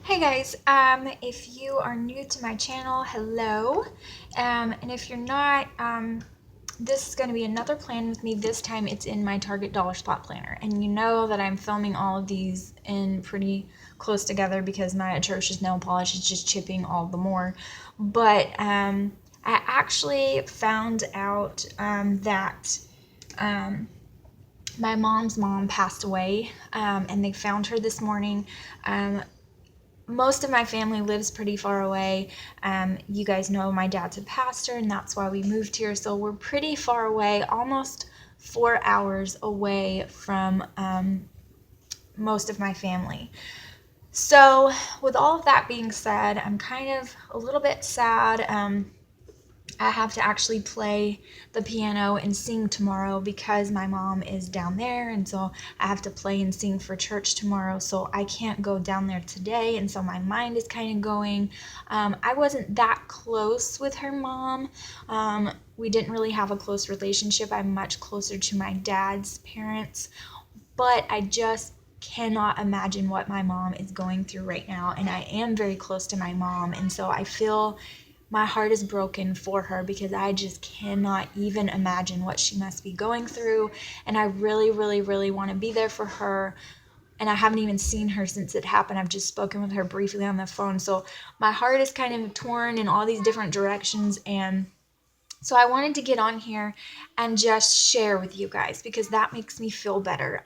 Hey guys, if you are new to my channel, hello. And if you're not, this is going to be another plan with me. This time it's in my Target Dollar Spot planner. And you know that I'm filming all of these in pretty close together because my atrocious nail polish is just chipping all the more. But I actually found out that my mom's mom passed away, and they found her this morning. Most of my family lives pretty far away. You guys know my dad's a pastor, and that's why we moved here. So we're pretty far away, almost 4 hours away from most of my family. So, with all of that being said, I'm kind of a little bit sad. I have to actually play the piano and sing tomorrow because my mom is down there, and so I have to play and sing for church tomorrow, so I can't go down there today, and so my mind is kind of going. I wasn't that close with her mom. We didn't really have a close relationship. I'm much closer to my dad's parents, but I just cannot imagine what my mom is going through right now, and I am very close to my mom, and so I feel my heart is broken for her because I just cannot even imagine what she must be going through. And I really, really, really want to be there for her. And I haven't even seen her since it happened. I've just spoken with her briefly on the phone. So my heart is kind of torn in all these different directions. And so I wanted to get on here and just share with you guys because that makes me feel better.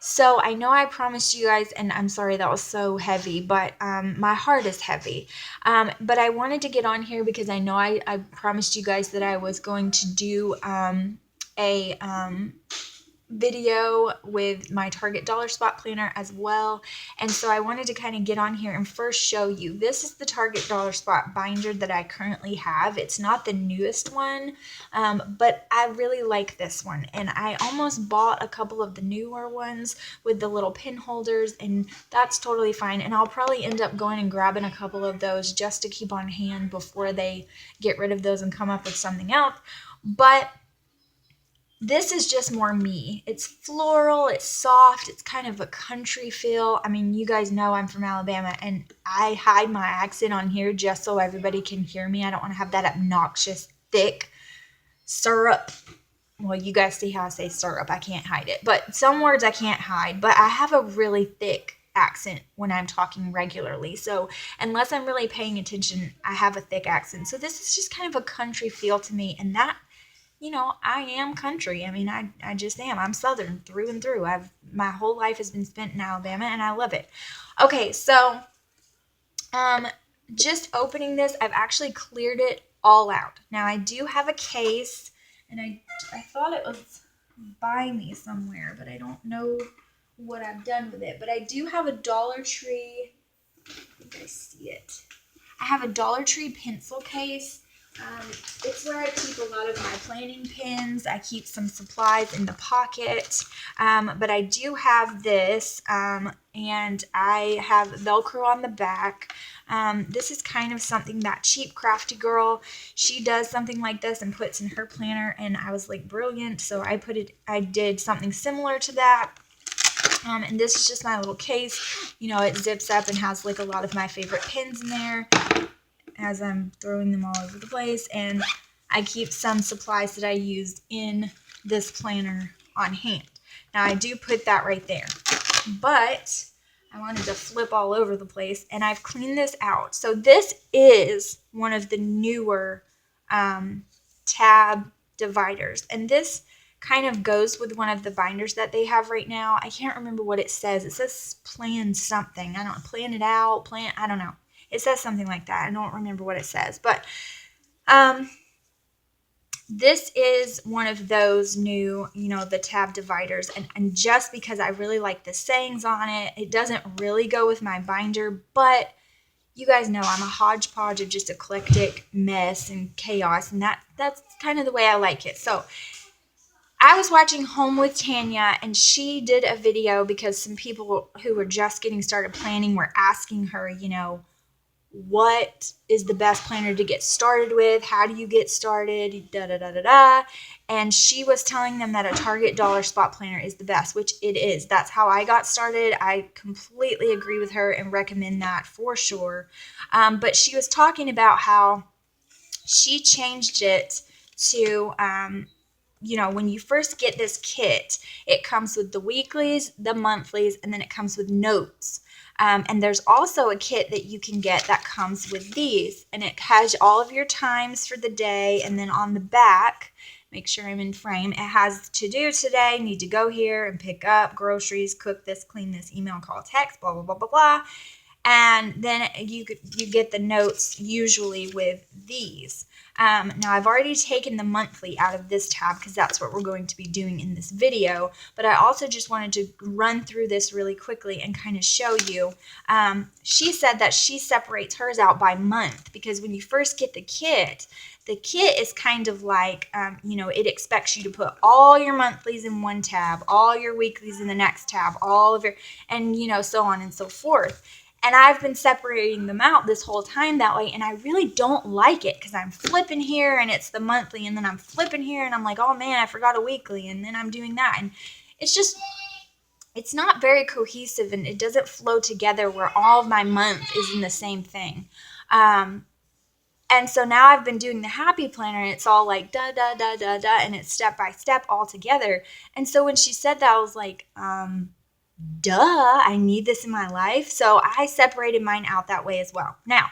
So I know I promised you guys, and I'm sorry that was so heavy, but my heart is heavy. But I wanted to get on here because I know I promised you guys that I was going to do a video with my Target Dollar Spot planner as well. And so I wanted to kind of get on here and first show you. This is the Target Dollar Spot binder that I currently have. It's not the newest one, but I really like this one. And I almost bought a couple of the newer ones with the little pin holders, and that's totally fine. And I'll probably end up going and grabbing a couple of those just to keep on hand before they get rid of those and come up with something else. But this is just more me. It's floral, it's soft, it's kind of a country feel. I mean, you guys know I'm from Alabama, and I hide my accent on here just so everybody can hear me. I don't want to have that obnoxious, thick syrup. Well, you guys see how I say syrup. I can't hide it. But some words I can't hide. But I have a really thick accent when I'm talking regularly. So unless I'm really paying attention, I have a thick accent. So this is just kind of a country feel to me. And that, I am country. I mean, I just am. I'm Southern through and through. My whole life has been spent in Alabama, and I love it. Okay, so um, just opening this, I've actually cleared it all out. Now I do have a case, and I thought it was by me somewhere, but I don't know what I've done with it. But I do have a Dollar Tree. I think I see it. I have a Dollar Tree pencil case. It's where I keep a lot of my planning pins. I keep some supplies in the pocket. But I do have this, and I have Velcro on the back. This is kind of something that Cheap Crafty Girl, she does something like this and puts in her planner, and I was like, brilliant. So I did something similar to that. And this is just my little case. It zips up and has like a lot of my favorite pins in there as I'm throwing them all over the place, and I keep some supplies that I used in this planner on hand. Now I do put that right there, but I wanted to flip all over the place, and I've cleaned this out. So this is one of the newer tab dividers, and this kind of goes with one of the binders that they have right now. I can't remember what it says. It says plan something. I don't plan it out, I don't know. It says something like that. I don't remember what it says, but this is one of those new, the tab dividers, and just because I really like the sayings on it, it doesn't really go with my binder, but you guys know I'm a hodgepodge of just eclectic mess and chaos, and that's kind of the way I like it. So I was watching Home with Tanya, and she did a video because some people who were just getting started planning were asking her, what is the best planner to get started with? How do you get started? Da da da da da. And she was telling them that a Target dollar spot planner is the best, which it is. That's how I got started. I completely agree with her and recommend that for sure. But she was talking about how she changed it to, when you first get this kit, it comes with the weeklies, the monthlies, and then it comes with notes. And there's also a kit that you can get that comes with these, and it has all of your times for the day. And then on the back, make sure I'm in frame, it has to do today, need to go here and pick up groceries, cook this, clean this, email, call, text, blah, blah, blah, blah, blah. And then you get the notes usually with these. Now I've already taken the monthly out of this tab because that's what we're going to be doing in this video, but I also just wanted to run through this really quickly and kind of show you. She said that she separates hers out by month because when you first get the kit is kind of like, it expects you to put all your monthlies in one tab, all your weeklies in the next tab, all of your, and so on and so forth. And I've been separating them out this whole time that way, and I really don't like it because I'm flipping here and it's the monthly, and then I'm flipping here and I'm like, oh man, I forgot a weekly, and then I'm doing that. And it's not very cohesive, and it doesn't flow together where all of my month is in the same thing. And so now I've been doing the happy planner, and it's all like da, da, da, da, da, and it's step by step all together. And so when she said that, I was like, duh, I need this in my life. So I separated mine out that way as well. Now,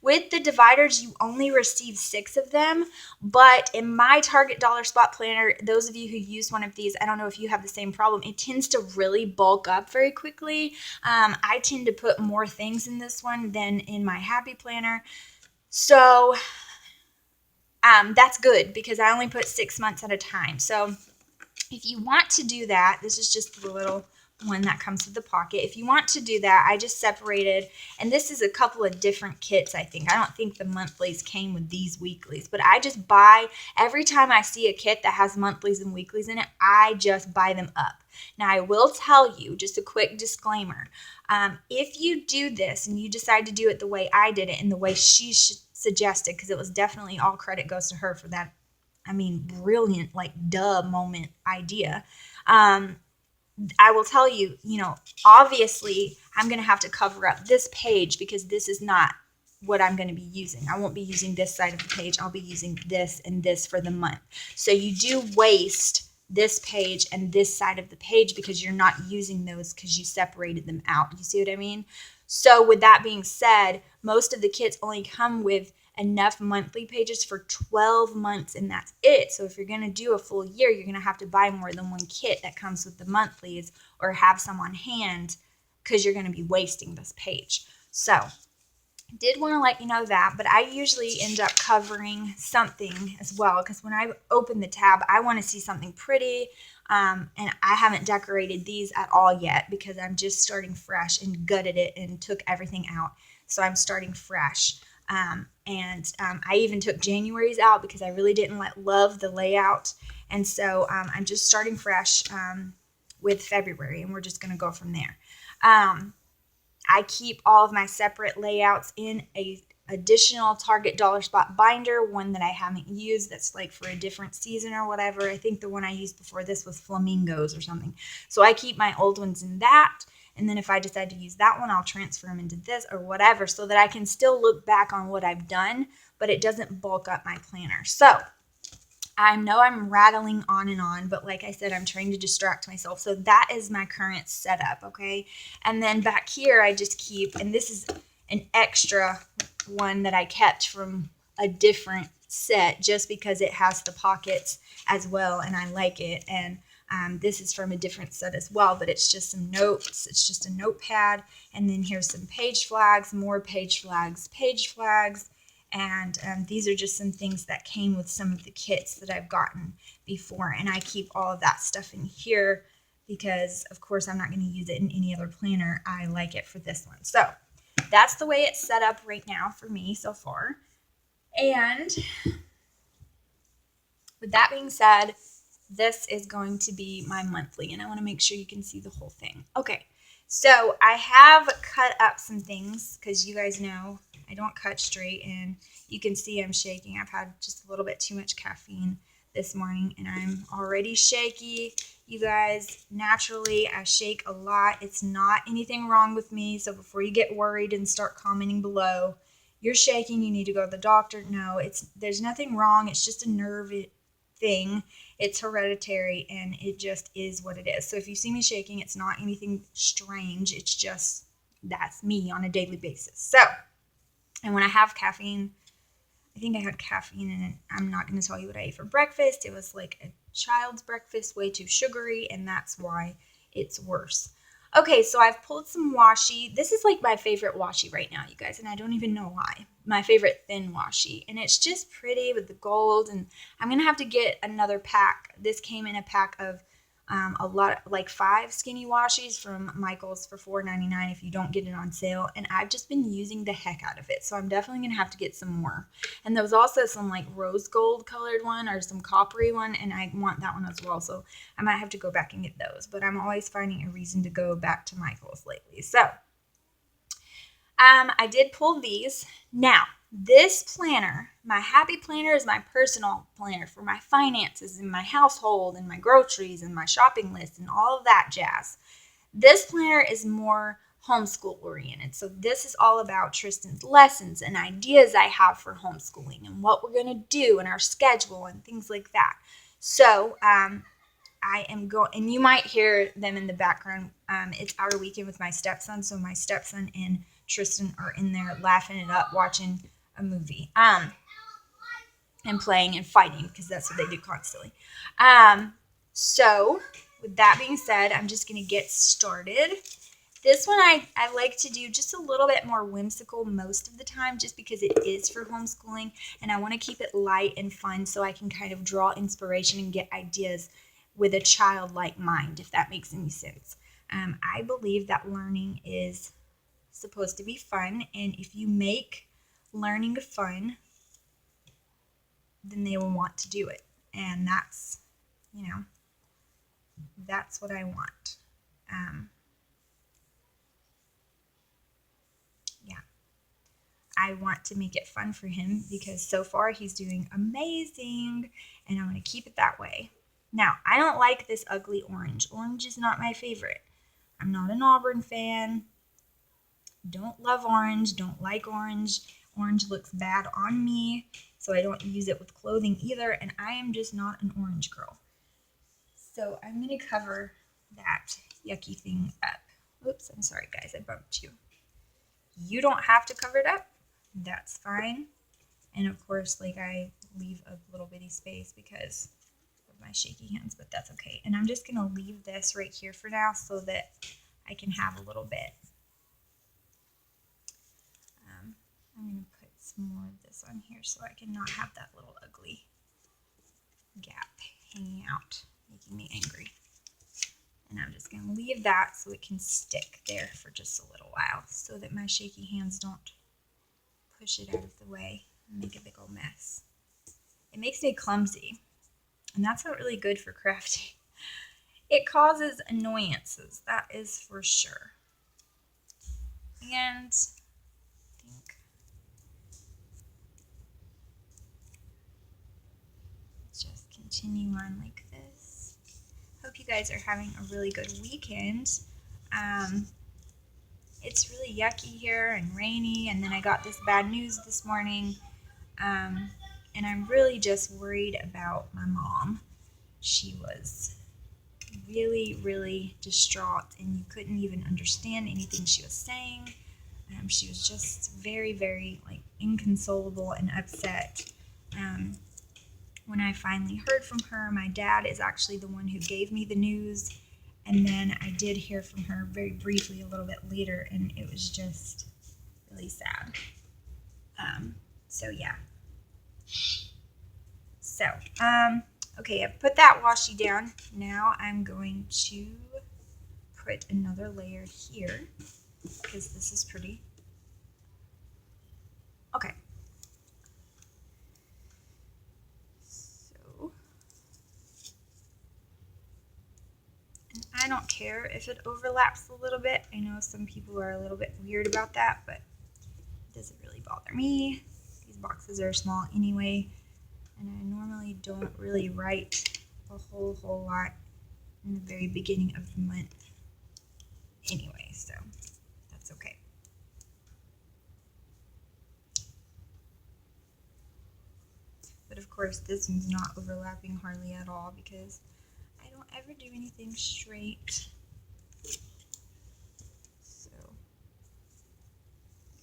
with the dividers, you only receive 6 of them, but in my Target dollar spot planner, those of you who use one of these, I don't know if you have the same problem, it tends to really bulk up very quickly. I tend to put more things in this one than in my happy planner. So that's good because I only put 6 months at a time. So if you want to do that, this is just the little one that comes with the pocket. If you want to do that, I just separated, and this is a couple of different kits, I think. I don't think the monthlies came with these weeklies, but I just buy, every time I see a kit that has monthlies and weeklies in it, I just buy them up. Now, I will tell you, just a quick disclaimer, if you do this and you decide to do it the way I did it and the way she suggested, because it was definitely all credit goes to her for that, brilliant, like, duh moment idea. I will tell you, obviously I'm going to have to cover up this page because this is not what I'm going to be using. I won't be using this side of the page. I'll be using this and this for the month. So you do waste this page and this side of the page because you're not using those because you separated them out. You see what I mean? So with that being said, most of the kits only come with enough monthly pages for 12 months, and that's it. So if you're going to do a full year, you're going to have to buy more than one kit that comes with the monthlies or have some on hand because you're going to be wasting this page. So did want to let you know that, but I usually end up covering something as well because when I open the tab, I want to see something pretty, and I haven't decorated these at all yet because I'm just starting fresh and gutted it and took everything out. So I'm starting fresh. I even took January's out because I really didn't love the layout. And so I'm just starting fresh with February, and we're just going to go from there. I keep all of my separate layouts in a additional Target dollar spot binder, one that I haven't used that's like for a different season or whatever. I think the one I used before this was flamingos or something. So I keep my old ones in that. And then if I decide to use that one, I'll transfer them into this or whatever so that I can still look back on what I've done, but it doesn't bulk up my planner. So I know I'm rattling on, but like I said, I'm trying to distract myself. So that is my current setup, okay? And then back here, I just keep, and this is an extra one that I kept from a different set just because it has the pockets as well, and I like it. And this is from a different set as well, but it's just some notes. It's just a notepad. And then here's some page flags, more page flags, and these are just some things that came with some of the kits that I've gotten before. And I keep all of that stuff in here because, of course, I'm not going to use it in any other planner. I like it for this one. So that's the way it's set up right now for me so far. And with that being said, this is going to be my monthly, and I want to make sure you can see the whole thing. Okay, so I have cut up some things because you guys know I don't cut straight, and you can see I'm shaking. I've had just a little bit too much caffeine this morning, and I'm already shaky. You guys, naturally, I shake a lot. It's not anything wrong with me, so before you get worried and start commenting below, you're shaking, you need to go to the doctor. No, there's nothing wrong. It's just a nerve thing. It's hereditary, and it just is what it is. So if you see me shaking, it's not anything strange. It's just that's me on a daily basis. So, and when I have caffeine, I think I had caffeine in it. I'm not going to tell you what I ate for breakfast. It was like a child's breakfast, way too sugary, and that's why it's worse. Okay, so I've pulled some washi. This is like my favorite washi right now, you guys, and I don't even know why. My favorite thin washi, and it's just pretty with the gold, and I'm going to have to get another pack. This came in a pack of a lot, like 5 skinny washies from Michael's for $4.99 if you don't get it on sale, and I've just been using the heck out of it, so I'm definitely going to have to get some more. And there was also some like rose gold colored one or some coppery one, and I want that one as well, so I might have to go back and get those, but I'm always finding a reason to go back to Michael's lately. So I did pull these. Now, this planner, my happy planner, is my personal planner for my finances and my household and my groceries and my shopping list and all of that jazz. This planner is more homeschool oriented. So this is all about Tristan's lessons and ideas I have for homeschooling and what we're going to do and our schedule and things like that. So I am going, and you might hear them in the background. It's our weekend with my stepson. So my stepson and Tristan are in there laughing it up, watching a movie, and playing and fighting, because that's what they do constantly. So with that being said, I'm just going to get started. This one I like to do just a little bit more whimsical most of the time, just because it is for homeschooling, and I want to keep it light and fun so I can kind of draw inspiration and get ideas with a childlike mind, if that makes any sense. I believe that learning is supposed to be fun, and if you make learning fun, then they will want to do it, and that's what I want. Yeah, I want to make it fun for him because so far he's doing amazing, and I want to keep it that way. Now, I don't like this ugly orange. Orange is not my favorite. I'm not an Auburn fan. Don't love orange, don't like orange. Orange looks bad on me, so I don't use it with clothing either, and I am just not an orange girl. So I'm going to cover that yucky thing up. Oops, I'm sorry guys, I bumped you. You don't have to cover it up. That's fine. And of course, like, I leave a little bitty space because of my shaky hands, but that's okay. And I'm just going to leave this right here for now so that I can have a little bit. I'm going to put some more of this on here so I can not have that little ugly gap hanging out, making me angry. And I'm just going to leave that so it can stick there for just a little while so that my shaky hands don't push it out of the way and make a big old mess. It makes me clumsy, and that's not really good for crafting. It causes annoyances, that is for sure. And I think let's just continue on like this. Hope you guys are having a really good weekend. It's really yucky here and rainy, and then I got this bad news this morning, and I'm really just worried about my mom. She was really, really distraught, and you couldn't even understand anything she was saying. She was just very, very inconsolable and upset. When I finally heard from her, my dad is actually the one who gave me the news, and then I did hear from her very briefly a little bit later, and it was just really sad. So yeah. So, okay, I put that washi down. Now I'm going to put another layer here because this is pretty. Okay. So, and I don't care if it overlaps a little bit. I know some people are a little bit weird about that, but doesn't really bother me. These boxes are small anyway, and I normally don't really write a whole lot in the very beginning of the month anyway, so that's okay. But of course, this one's not overlapping hardly at all because I don't ever do anything straight. So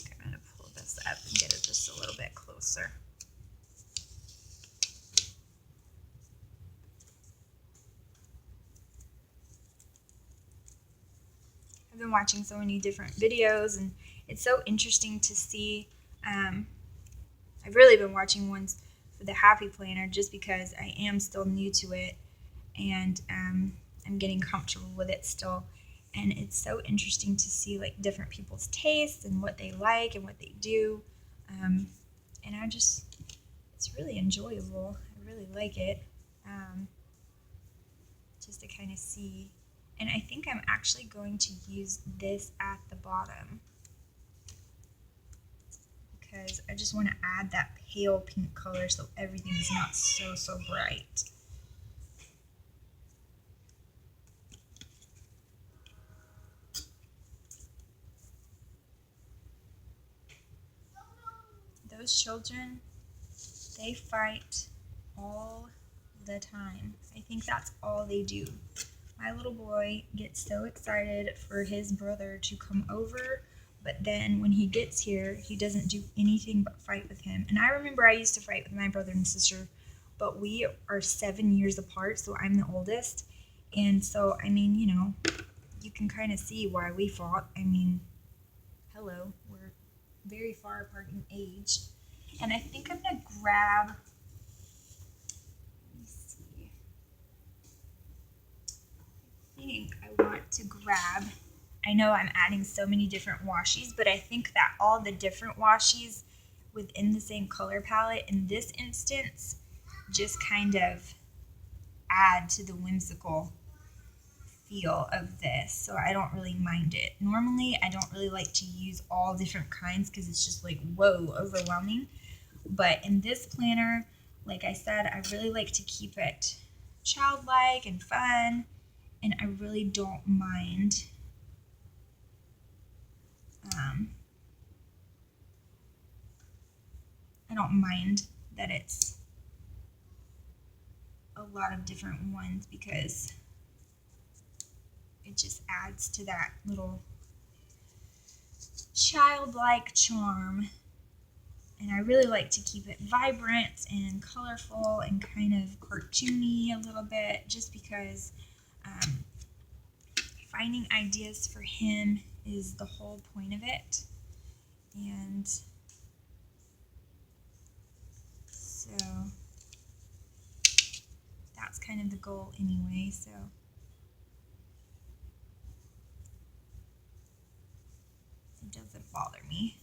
I'm going to pull this up and get it just a little bit closer. I've been watching so many different videos, and it's so interesting to see. I've really been watching ones for the Happy Planner just because I am still new to it, and I'm getting comfortable with it still. And it's so interesting to see like different people's tastes and what they like and what they do. And it's really enjoyable. I really like it. Just to kind of see. And I think I'm actually going to use this at the bottom because I just want to add that pale pink color so everything's not so bright. Those children, they fight all the time. I think that's all they do. My little boy gets so excited for his brother to come over, but then when he gets here, he doesn't do anything but fight with him. And I remember I used to fight with my brother and sister, but we are 7 years apart, so I'm the oldest. And so, I mean, you know, you can kind of see why we fought. I mean, hello, we're very far apart in age. And I think I'm going to grab, let me see, I think I want to grab, I know I'm adding so many different washies, but I think that all the different washies within the same color palette in this instance just kind of add to the whimsical feel of this, so I don't really mind it. Normally, I don't really like to use all different kinds because it's just like, whoa, overwhelming. But in this planner, like I said, I really like to keep it childlike and fun, and I really don't mind that it's a lot of different ones because it just adds to that little childlike charm. And I really like to keep it vibrant and colorful and kind of cartoony a little bit just because finding ideas for him is the whole point of it. And so that's kind of the goal anyway. So it doesn't bother me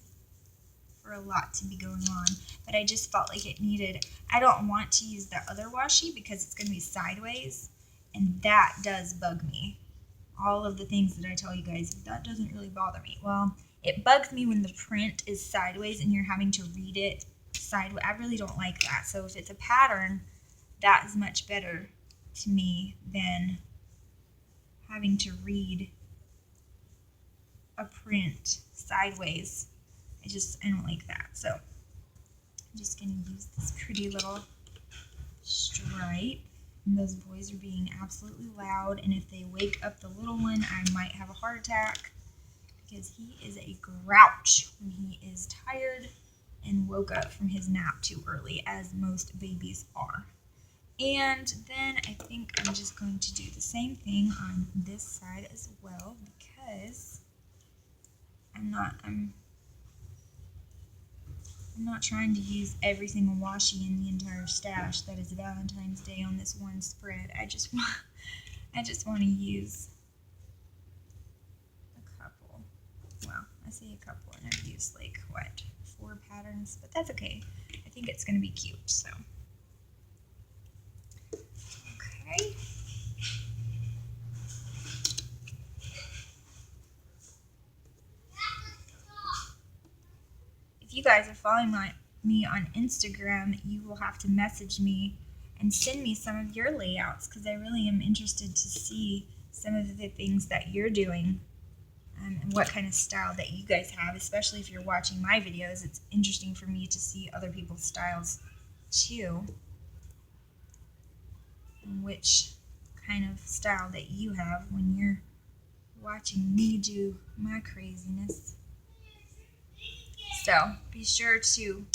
for a lot to be going on, but I just felt like it needed, I don't want to use the other washi because it's going to be sideways, and that does bug me. All of the things that I tell you guys, that doesn't really bother me. Well, it bugs me when the print is sideways and you're having to read it sideways. I really don't like that. So if it's a pattern, that is much better to me than having to read a print sideways. I don't like that. So I'm just going to use this pretty little stripe. And those boys are being absolutely loud, and if they wake up the little one, I might have a heart attack because he is a grouch when he is tired and woke up from his nap too early, as most babies are. And then I think I'm just going to do the same thing on this side as well because I'm not trying to use every single washi in the entire stash that is Valentine's Day on this one spread. I just want to use a couple. Well, I say a couple, and I've used like, what, 4 patterns? But that's okay. I think it's going to be cute, so. Okay. you guys are following me on Instagram, you will have to message me and send me some of your layouts, because I really am interested to see some of the things that you're doing, and what kind of style that you guys have, especially if you're watching my videos. It's interesting for me to see other people's styles too, and which kind of style that you have when you're watching me do my craziness. So be sure to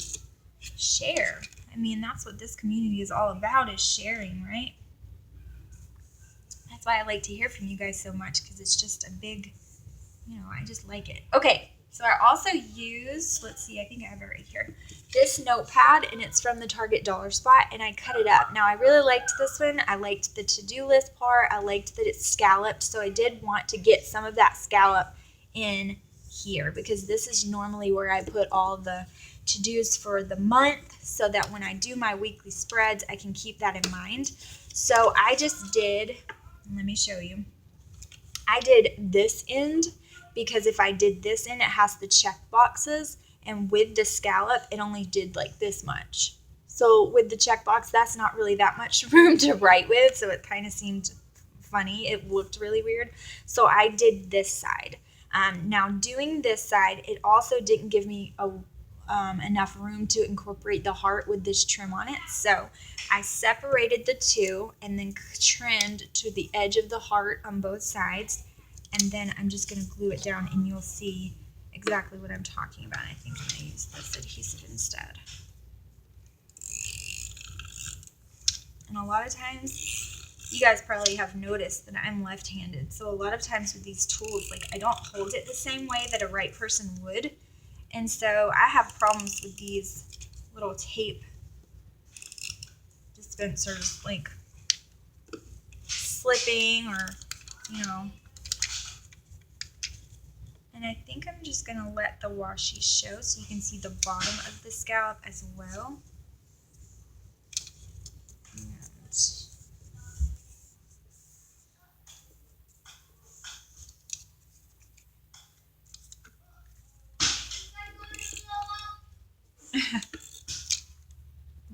share. I mean, that's what this community is all about, is sharing, right? That's why I like to hear from you guys so much, because it's just a big, I just like it. Okay, so I also use, let's see, I think I have it right here, this notepad, and it's from the Target Dollar Spot, and I cut it up. Now, I really liked this one. I liked the to-do list part. I liked that it's scalloped, so I did want to get some of that scallop in here, because this is normally where I put all the to-dos for the month, so that when I do my weekly spreads, I can keep that in mind. So I just did, let me show you. I did this end, because if I did this end, it has the check boxes, and with the scallop, it only did like this much. So with the check box, that's not really that much room to write with, so it kind of seemed funny. It looked really weird. So I did this side. Now doing this side, it also didn't give me enough room to incorporate the heart with this trim on it. So I separated the two and then trimmed to the edge of the heart on both sides. And then I'm just going to glue it down, and you'll see exactly what I'm talking about. I think I'm going to use this adhesive instead. And a lot of times, you guys probably have noticed that I'm left-handed. So a lot of times with these tools, like, I don't hold it the same way that a right person would. And so I have problems with these little tape dispensers, like slipping or, And I think I'm just going to let the washi show so you can see the bottom of the scallop as well.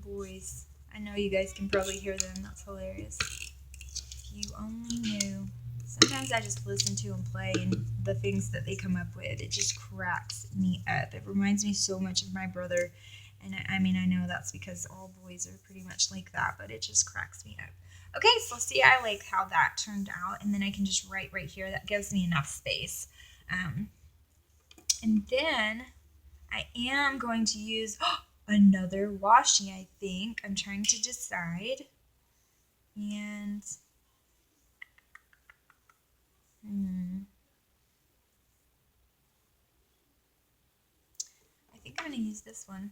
Boys, I know you guys can probably hear them. That's hilarious. If you only knew. Sometimes I just listen to them play, and the things that they come up with, it just cracks me up. It reminds me so much of my brother. And I mean, I know that's because all boys are pretty much like that, but it just cracks me up. Okay, so see, I like how that turned out, and then I can just write right here. That gives me enough space. And then I am going to use another washi, I think. I'm trying to decide. And I think I'm going to use this one.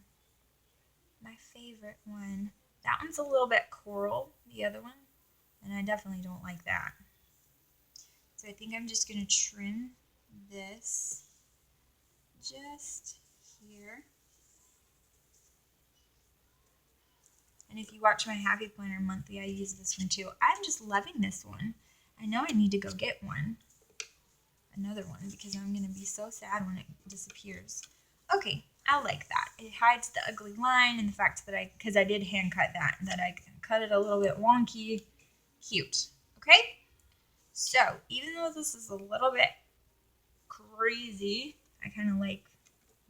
My favorite one. That one's a little bit coral, the other one, and I definitely don't like that. So I think I'm just going to trim this just here. And if you watch my Happy Planner monthly, I use this one too. I'm just loving this one. I know I need to go get another one, because I'm going to be so sad when it disappears. Okay, I like that. It hides the ugly line and the fact that because I did hand cut that I cut it a little bit wonky. Cute. Okay? So, even though this is a little bit crazy, I kind of like,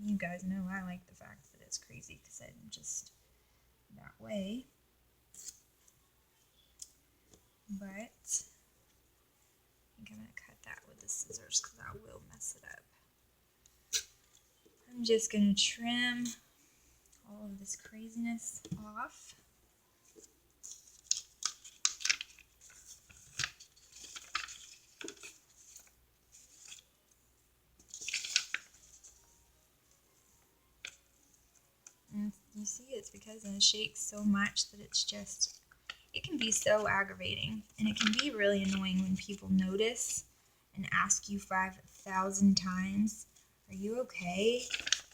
you guys know I like the fact that it's crazy, because I'm just that way. But I think I'm going to cut that with the scissors, because I will mess it up. I'm just going to trim all of this craziness off. And you see, it's because it shakes so much that it can be so aggravating. And it can be really annoying when people notice and ask you 5,000 times, are you okay?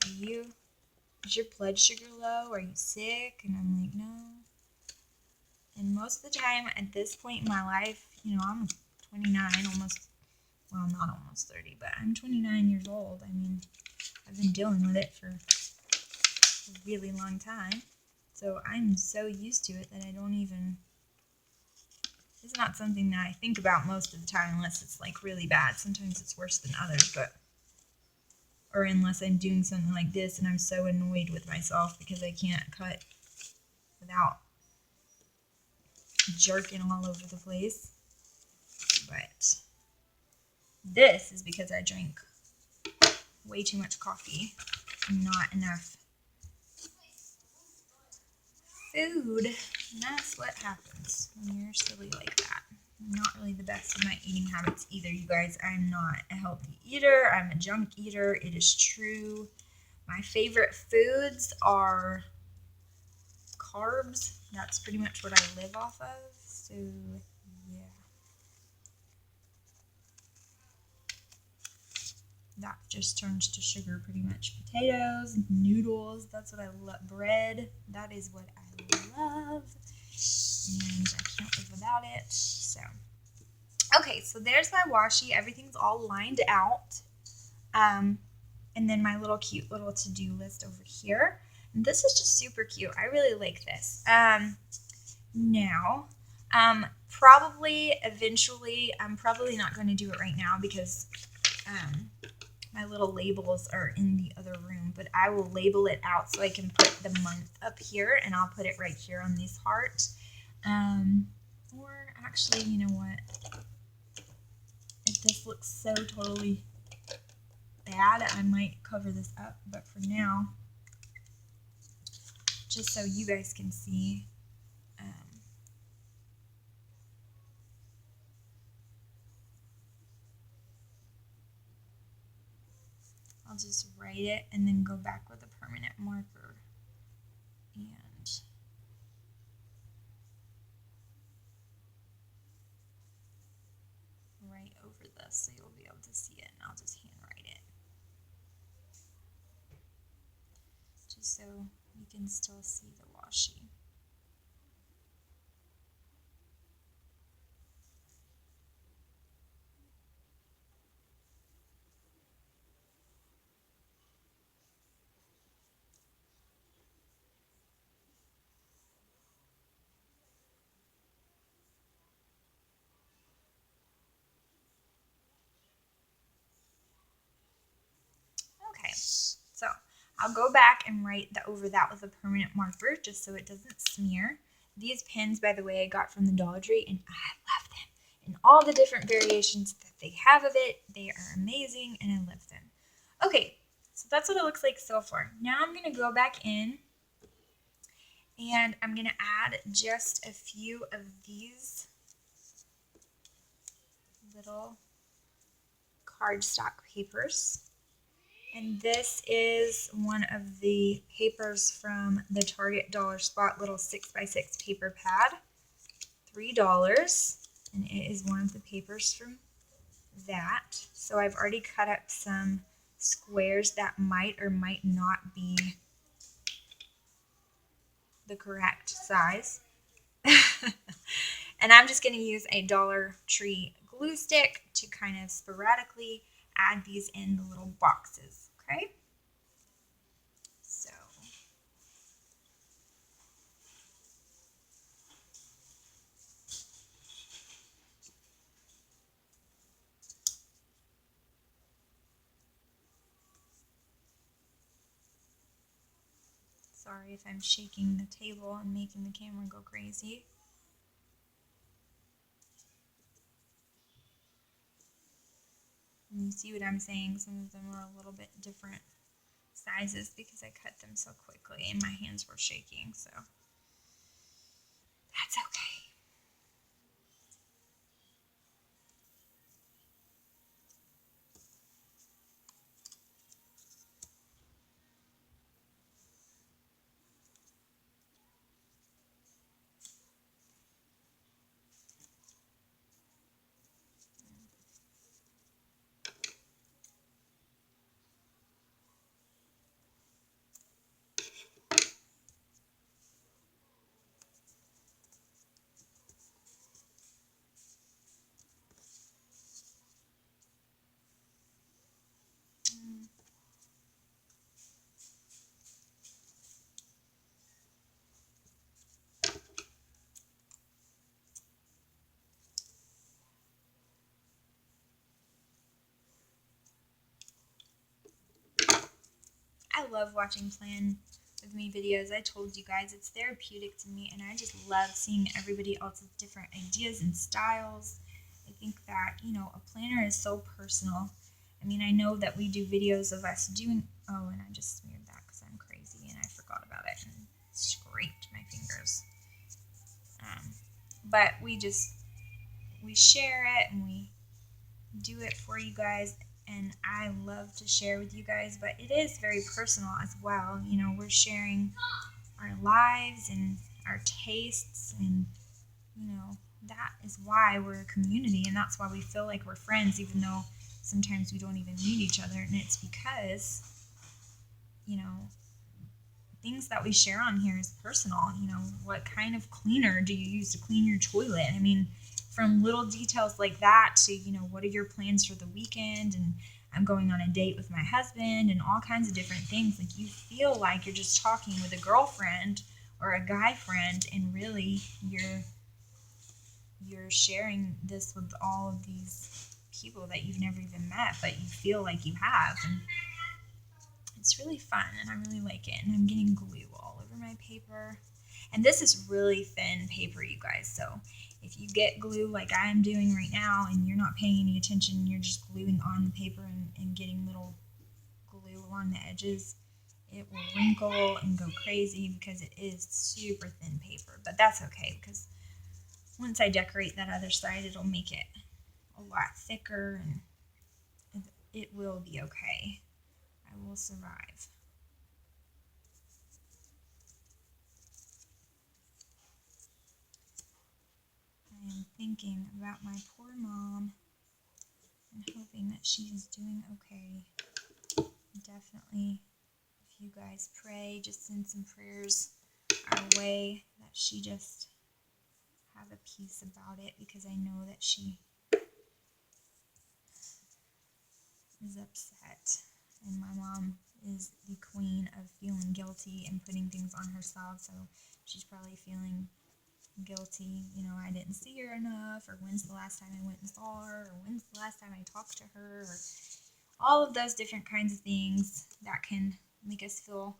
Is your blood sugar low? Are you sick? And I'm like, no. And most of the time at this point in my life, I'm 29, well, not almost 30, but I'm 29 years old. I mean, I've been dealing with it for a really long time. So I'm so used to it that I don't even, it's not something that I think about most of the time unless it's like really bad. Sometimes it's worse than others, but, or unless I'm doing something like this and I'm so annoyed with myself because I can't cut without jerking all over the place. But this is because I drink way too much coffee and not enough food. And that's what happens when you're silly like that. I'm not really the best in my eating habits either, you guys. I'm not a healthy eater. I'm a junk eater. It is true. My favorite foods are carbs. That's pretty much what I live off of. So, yeah. That just turns to sugar pretty much. Potatoes, noodles, that's what I love. Bread, that is what I love. And I can't live without it. So, okay, so there's my washi. Everything's all lined out. And then my little cute little to-do list over here. And this is just super cute. I really like this. Now, probably eventually, I'm probably not going to do it right now because my little labels are in the other room, but I will label it out so I can put the month up here, and I'll put it right here on this heart. Or actually, you know what? If this looks so totally bad, I might cover this up, but for now, just so you guys can see, I'll just write it and then go back with a permanent marker and write over this so you'll be able to see it, and I'll just handwrite it just so you can still see the washi. Okay, so I'll go back and write over that with a permanent marker just so it doesn't smear. These pins, by the way, I got from the Dollar Tree, and I love them. And all the different variations that they have of it, they are amazing, and I love them. Okay, so that's what it looks like so far. Now I'm going to go back in, and I'm going to add just a few of these little cardstock papers. And this is one of the papers from the Target Dollar Spot little 6x6 paper pad. $3. And it is one of the papers from that. So I've already cut up some squares that might or might not be the correct size. And I'm just going to use a Dollar Tree glue stick to kind of sporadically add these in the little boxes. Okay? So sorry if I'm shaking the table and making the camera go crazy. And you see what I'm saying? Some of them are a little bit different sizes because I cut them so quickly and my hands were shaking, so that's okay. love watching Plan With Me videos. I told you guys it's therapeutic to me, and I just love seeing everybody else's different ideas and styles. I think that, you know, a planner is so personal. I mean, I know that we do videos of us doing, oh, and I just smeared that because I'm crazy and I forgot about it and scraped my fingers. But we share it and we do it for you guys, and I love to share with you guys, but it is very personal as well. You know, we're sharing our lives and our tastes, and you know, that is why we're a community, and that's why we feel like we're friends, even though sometimes we don't even meet each other. And it's because, you know, things that we share on here is personal. You know, what kind of cleaner do you use to clean your toilet? I mean, from little details like that to, you know, what are your plans for the weekend, and I'm going on a date with my husband, and all kinds of different things. Like, you feel like you're just talking with a girlfriend or a guy friend, and really you're sharing this with all of these people that you've never even met, but you feel like you have. And it's really fun, and I really like it. And I'm getting glue all over my paper. And this is really thin paper, you guys. So if you get glue like I'm doing right now and you're not paying any attention, you're just gluing on the paper and getting little glue along the edges, it will wrinkle and go crazy because it is super thin paper. But that's okay, because once I decorate that other side, it'll make it a lot thicker, and it will be okay. I will survive. I am thinking about my poor mom and hoping that she is doing okay. Definitely, if you guys pray, just send some prayers our way that she just have a peace about it, because I know that she is upset. And my mom is the queen of feeling guilty and putting things on herself, so she's probably feeling guilty. You know, I didn't see her enough, or when's the last time I went and saw her, or when's the last time I talked to her, or all of those different kinds of things that can make us feel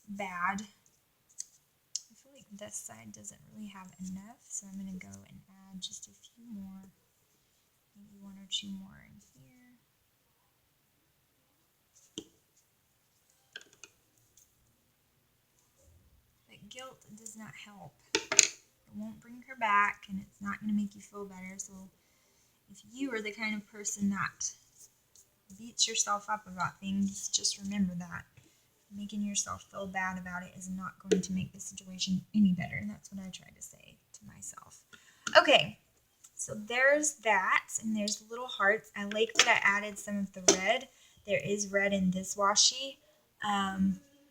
bad. I feel like this side doesn't really have enough, so I'm going to go and add just a few more, maybe one or two more in here. But guilt does not help. It won't bring her back, and it's not going to make you feel better. So if you are the kind of person that beats yourself up about things, just remember that making yourself feel bad about it is not going to make the situation any better. And that's what I try to say to myself. Okay, so there's that, and there's little hearts. I like that I added some of the red. There is red in this washi,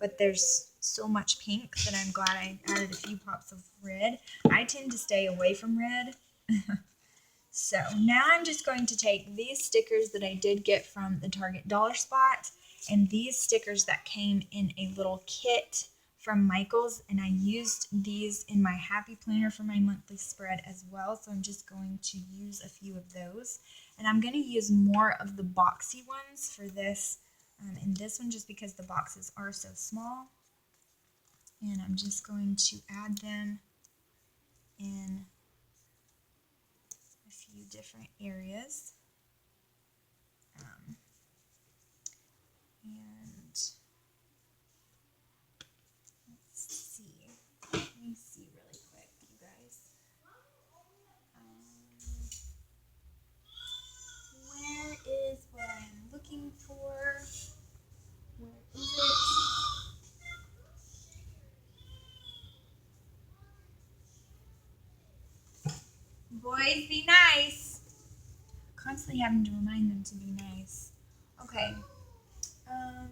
but there's so much pink that I'm glad I added a few pops of red. I tend to stay away from red. So now I'm just going to take these stickers that I did get from the Target Dollar Spot, and these stickers that came in a little kit from Michael's, and I used these in my Happy Planner for my monthly spread as well. So I'm just going to use a few of those, and I'm going to use more of the boxy ones for this and this one, just because the boxes are so small. And I'm just going to add them in a few different areas. And let's see. Let me see really quick, you guys. Where is what I'm looking for? Where is it? Boys, be nice. Constantly having to remind them to be nice. Okay. I'm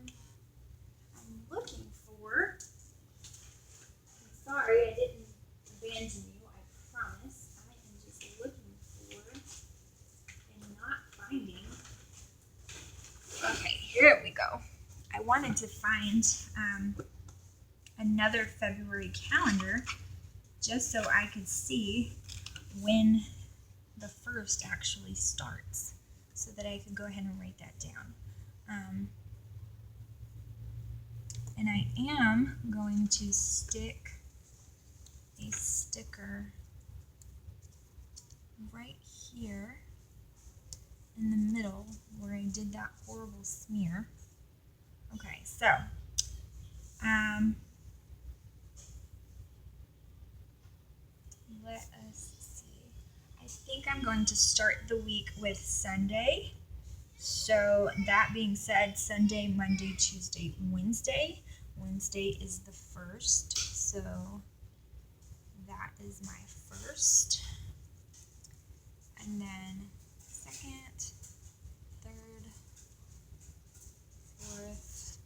looking for. I'm sorry, I didn't abandon you. I promise. I am just looking for and not finding. Okay, here we go. I wanted to find another February calendar just so I could see when the first actually starts, so that I could go ahead and write that down. And I am going to stick a sticker right here in the middle where I did that horrible smear. Okay, so let us see. I think I'm going to start the week with Sunday. So that being said, Sunday, Monday, Tuesday, Wednesday. Wednesday is the first, so that is my first. And then second, third, fourth,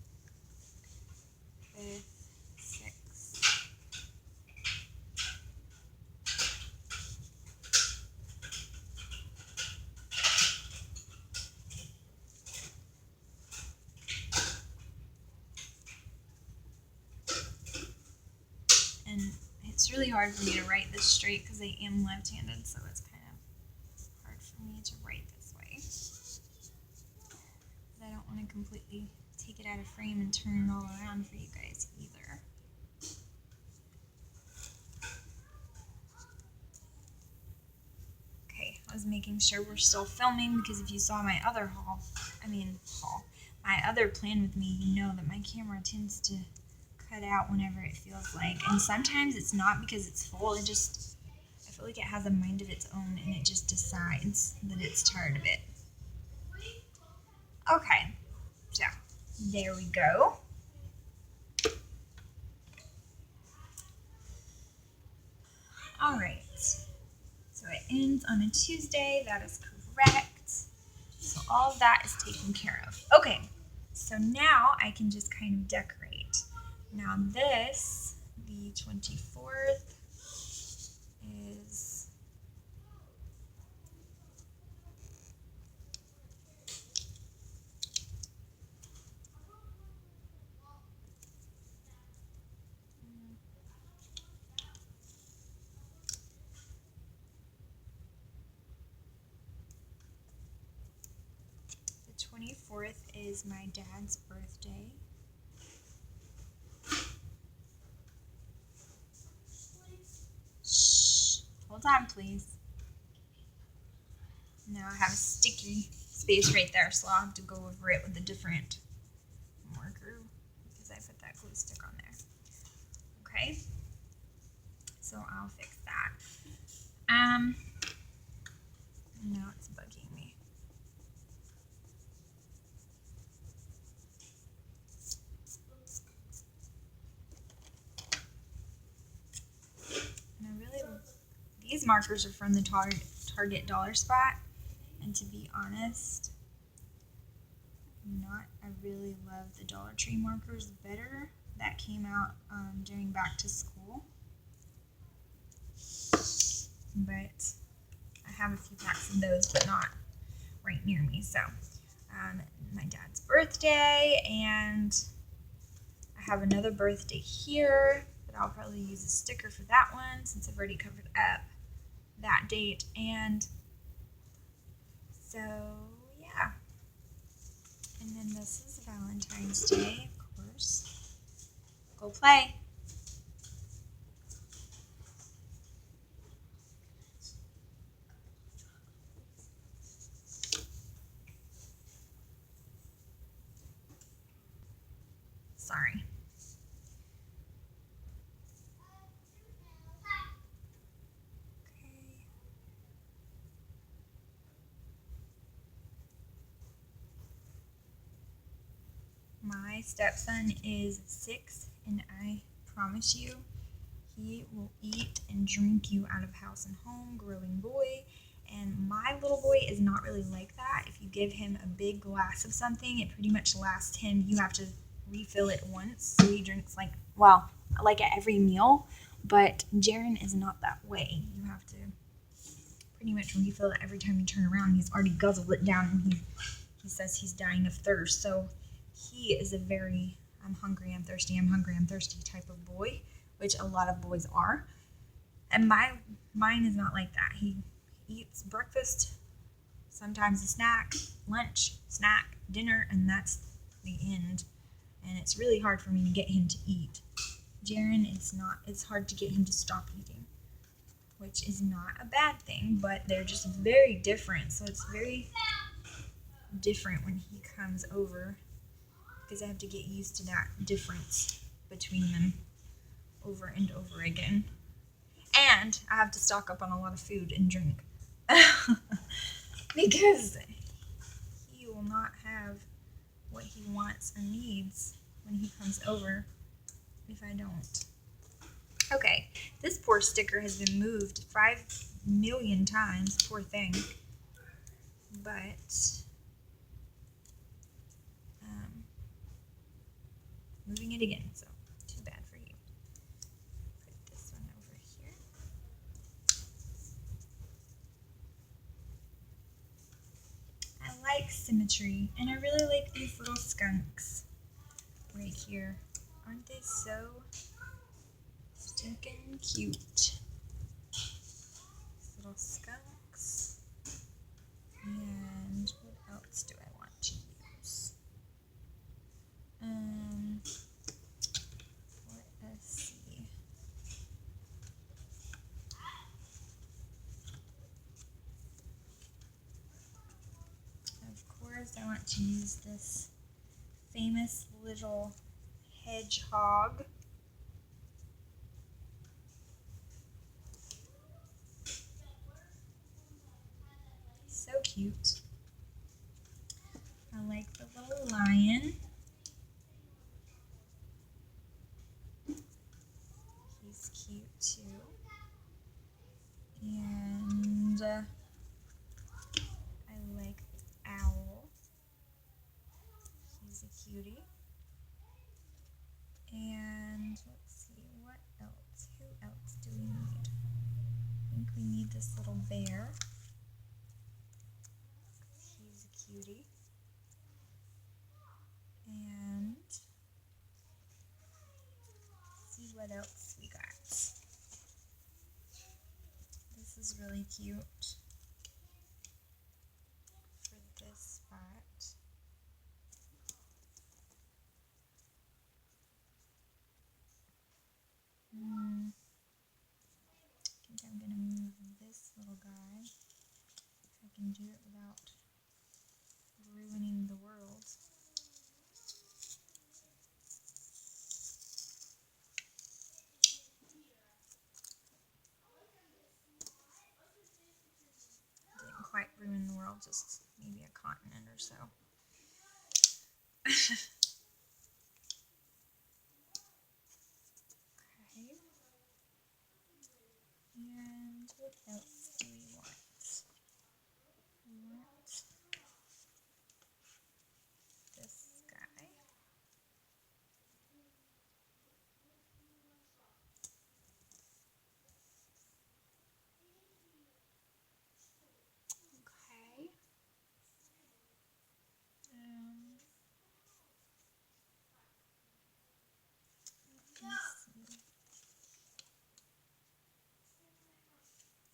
fifth, sixth. And it's really hard for me to write this straight because I am left-handed, so it's kind of hard for me to write this way. But I don't want to completely take it out of frame and turn it all around for you guys either. Okay, I was making sure we're still filming because if you saw my other my other plan with me, you know that my camera tends to cut out whenever it feels like. And sometimes it's not because it's full, I feel like it has a mind of its own and it just decides that it's tired of it. Okay, so there we go. All right, so it ends on a Tuesday, that is correct. So all of that is taken care of. Okay, so now I can just kind of decorate. Now this, the 24th, is the 24th is my dad's birthday. Shh, hold on please. Now I have a sticky space right there, so I'll have to go over it with a different marker because I put that glue stick on there. Okay, so I'll fix that. Now it's bugging me. And these markers are from the Target Dollar Spot, and to be honest, I really love the Dollar Tree markers better. That came out during back to school, but I have a few packs of those, but not right near me. So my dad's birthday, and I have another birthday here, but I'll probably use a sticker for that one since I've already covered up that date. And so yeah, and then this is Valentine's Day, of course. Go play. Sorry. Okay. My stepson is 6, and I promise you, he will eat and drink you out of house and home, growing boy. And my little boy is not really like that. If you give him a big glass of something, it pretty much lasts him. You have to refill it once, so he drinks like at every meal. But Jaren is not that way. You have to pretty much refill it every time you turn around. He's already guzzled it down, and he says he's dying of thirst. So he is a very I'm hungry, I'm thirsty type of boy, which a lot of boys are. And mine is not like that. He eats breakfast, sometimes a snack, lunch, snack, dinner, and that's the end. and it's really hard for me to get him to eat. Jaren, it's hard to get him to stop eating, which is not a bad thing, but they're just very different. So it's very different when he comes over because I have to get used to that difference between them over and over again. And I have to stock up on a lot of food and drink because he will not have what he wants and needs when he comes over if I don't. Okay, this poor sticker has been moved 5 million times, poor thing. But moving it again, so too bad for you. Put this one over here. I like symmetry, and I really like these little skunks right here. Aren't they so stinking cute? These little skunks. And what else do I want to use? Let's see. Of course, I want to use this famous little hedgehog. So cute. I like the little lion. He's cute too. And I like the owl. He's a cutie. And let's see, what else? Who else do we need? I think we need this little bear. He's a cutie. And see what else we got. This is really cute for this spot. I think I'm going to move this little guy if I can do it without ruining the world. Didn't quite ruin the world, just maybe a continent or so. Okay. And what else do we want? We want this guy. Okay.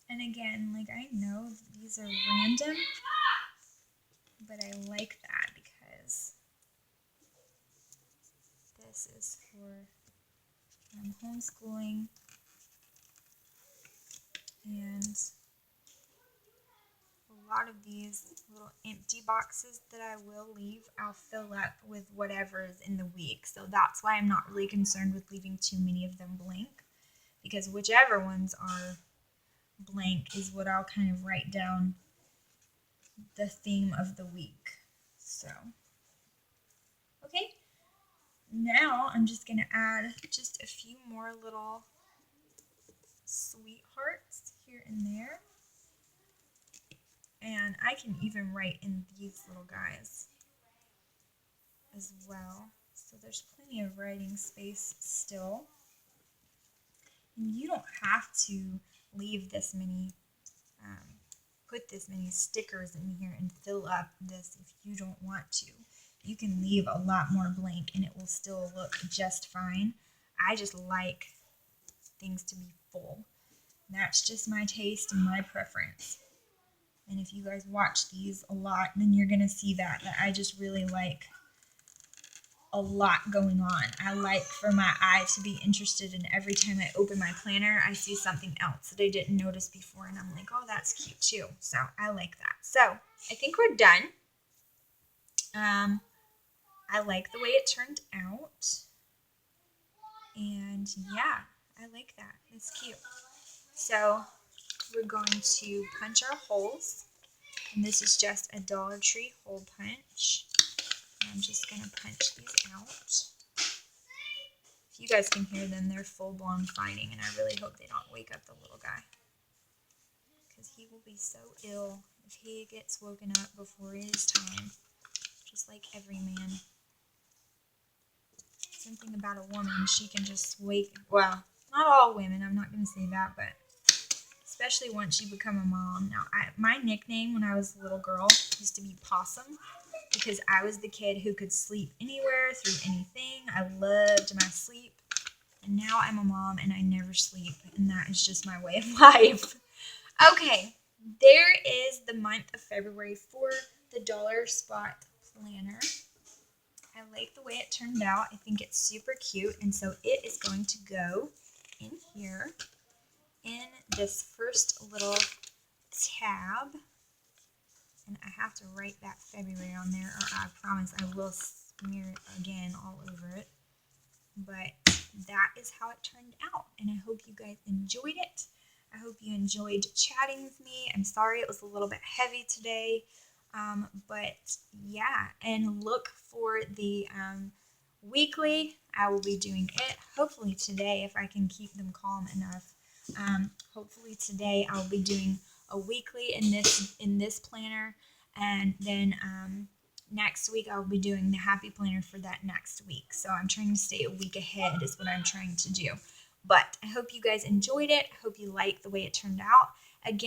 And again, like I know these are random, but I like that because this is for homeschooling, and a lot of these little empty boxes that I will leave, I'll fill up with whatever is in the week. So that's why I'm not really concerned with leaving too many of them blank, because whichever ones are blank is what I'll kind of write down the theme of the week. So, okay. Now I'm just going to add just a few more little sweethearts here and there. And I can even write in these little guys as well. So there's plenty of writing space still. And you don't have to leave this many, put this many stickers in here and fill up this if you don't want to. You can leave a lot more blank and it will still look just fine. I just like things to be full. That's just my taste and my preference. And if you guys watch these a lot, then you're going to see that I just really like a lot going on. I like for my eye to be interested in every time I open my planner, I see something else that I didn't notice before, and I'm like, oh, that's cute too. So I like that. So I think we're done. I like the way it turned out. And yeah, I like that. It's cute. So we're going to punch our holes. And this is just a Dollar Tree hole punch. And I'm just going to punch these out. If you guys can hear them, they're full-blown fighting. And I really hope they don't wake up the little guy. Because he will be so ill if he gets woken up before his time. Just like every man. Something about a woman, she can just wake, well, not all women, I'm not going to say that, but especially once you become a mom. Now, my nickname when I was a little girl used to be Possum, because I was the kid who could sleep anywhere, through anything. I loved my sleep, and now I'm a mom and I never sleep, and that is just my way of life. Okay, there is the month of February for the Dollar Spot Planner. I like the way it turned out. I think it's super cute, and so it is going to go in here in this first little tab. And I have to write that February on there, or I promise I will smear it again all over it. But that is how it turned out, and I hope you guys enjoyed it. I hope you enjoyed chatting with me. I'm sorry it was a little bit heavy today. But yeah, and look for the weekly. I will be doing it hopefully today if I can keep them calm enough. Hopefully today I'll be doing a weekly in this planner, and then next week I'll be doing the happy planner for that next week. So I'm trying to stay a week ahead is what I'm trying to do. But I hope you guys enjoyed it. I hope you liked the way it turned out. Again,